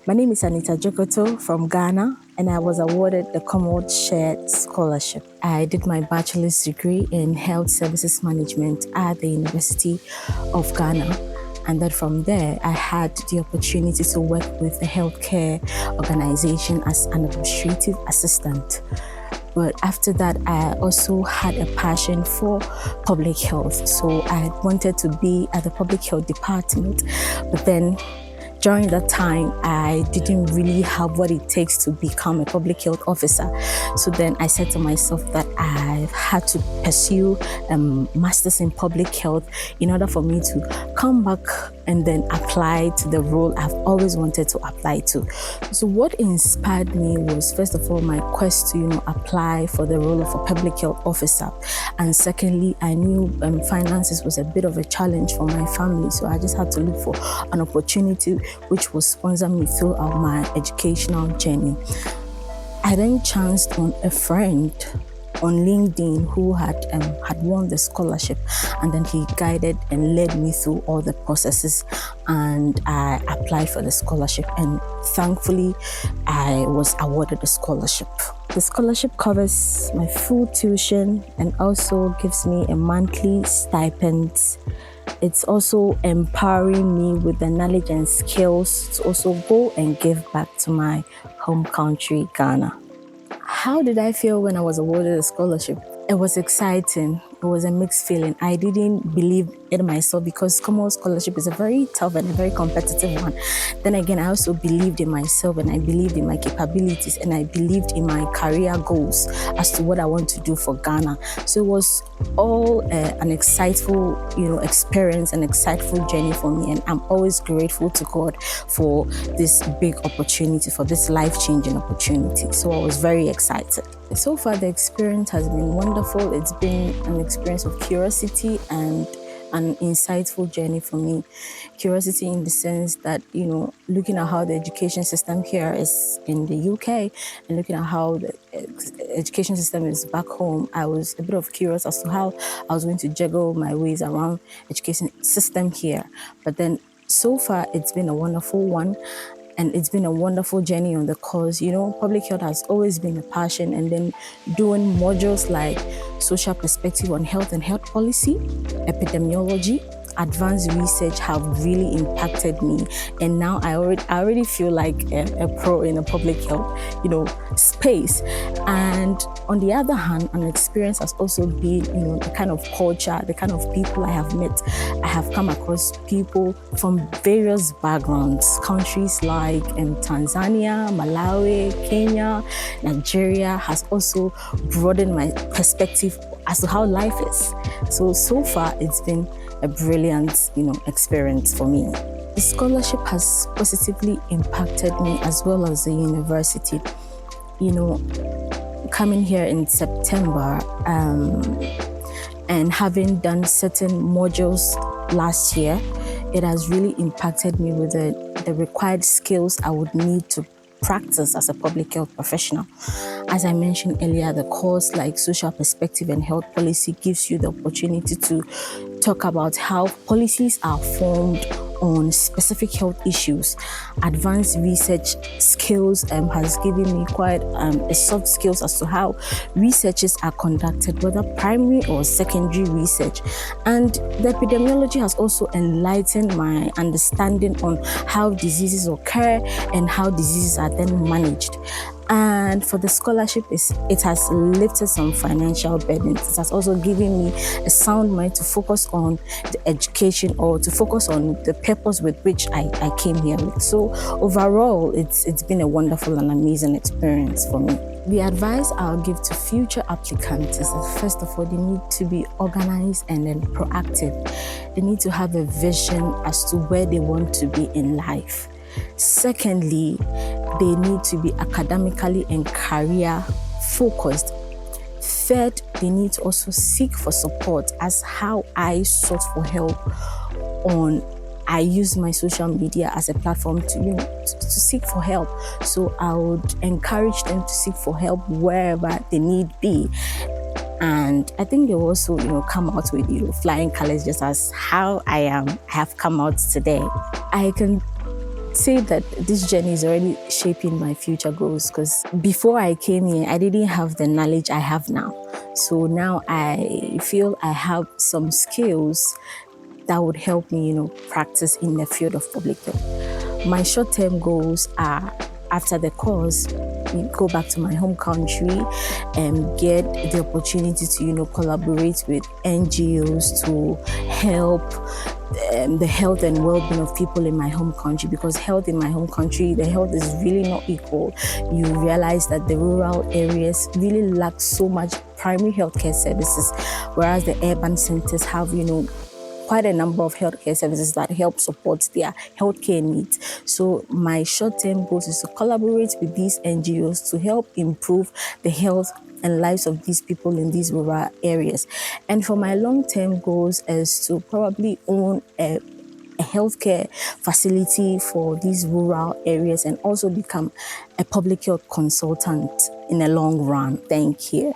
My name is Anita Djotoko from Ghana, and I was awarded the Commonwealth Scholarship. I did my bachelor's degree in health services management at the University of Ghana. And then from there, I had the opportunity to work with the healthcare organization as an administrative assistant. But after that, I also had a passion for public health. So I wanted to be at the public health department. But then during that time, I didn't really have what it takes to become a public health officer. So then I said to myself that I had to pursue a master's in public health in order for me to come back and then apply to the role I've always wanted to apply to. So what inspired me was, first of all, my quest to apply for the role of a public health officer. And secondly, I knew finances was a bit of a challenge for my family. So I just had to look for an opportunity which will sponsor me throughout my educational journey. I then chanced on a friend on LinkedIn who had won the scholarship, and then he guided and led me through all the processes, and I applied for the scholarship, and thankfully I was awarded the scholarship. The scholarship covers my full tuition and also gives me a monthly stipend. It's also empowering me with the knowledge and skills to also go and give back to my home country, Ghana. How did I feel when I was awarded a scholarship? It was exciting. It was a mixed feeling. I didn't believe in myself because Commonwealth Scholarship is a very tough and a very competitive one. Then again, I also believed in myself, and I believed in my capabilities, and I believed in my career goals as to what I want to do for Ghana. So it was all an exciteful, experience, an exciteful journey for me, and I'm always grateful to God for this big opportunity, for this life-changing opportunity. So I was very excited. So far, the experience has been wonderful. It's been an experience of curiosity and an insightful journey for me. Curiosity in the sense that, looking at how the education system here is in the UK and looking at how the education system is back home, I was a bit of curious as to how I was going to juggle my ways around education system here. But then so far, it's been a wonderful one. And it's been a wonderful journey on the course. Public health has always been a passion, and then doing modules like social perspective on health and health policy, epidemiology, advanced research have really impacted me. And now I already feel like a pro in a public health, space. And on the other hand, an experience has also been, the kind of culture, the kind of people I have met. I have come across people from various backgrounds, countries like Tanzania, Malawi, Kenya, Nigeria has also broadened my perspective as to how life is. So far, it's been a brilliant, experience for me. The scholarship has positively impacted me as well as the university. Coming here in September and having done certain modules last year, it has really impacted me with the required skills I would need to practice as a public health professional. As I mentioned earlier, the course like social perspective and health policy gives you the opportunity to talk about how policies are formed on specific health issues. Advanced research skills has given me quite a soft skills as to how researches are conducted, whether primary or secondary research. And the epidemiology has also enlightened my understanding on how diseases occur and how diseases are then managed. And for the scholarship, it has lifted some financial burdens. It has also given me a sound mind to focus on the education or to focus on the purpose with which I came here with. So overall, it's been a wonderful and amazing experience for me. The advice I'll give to future applicants is that, first of all, they need to be organized and then proactive. They need to have a vision as to where they want to be in life. Secondly, they need to be academically and career focused. Third, they need to also seek for support, as how I sought for help I use my social media as a platform to seek for help. So I would encourage them to seek for help wherever they need be. And I think they also, come out with, flying colors, just as how I have come out today. I can say that this journey is already shaping my future goals, because before I came here, I didn't have the knowledge I have now. So now I feel I have some skills that would help me, practice in the field of public health. My short-term goals are, after the course, go back to my home country and get the opportunity to, collaborate with NGOs to help the health and well-being of people in my home country, because health in my home country, the health is really not equal. You realize that the rural areas really lack so much primary healthcare services, whereas the urban centers have, quite a number of healthcare services that help support their healthcare needs. So my short-term goals is to collaborate with these NGOs to help improve the health and lives of these people in these rural areas. And for my long-term goals is to probably own a healthcare facility for these rural areas and also become a public health consultant in the long run. Thank you.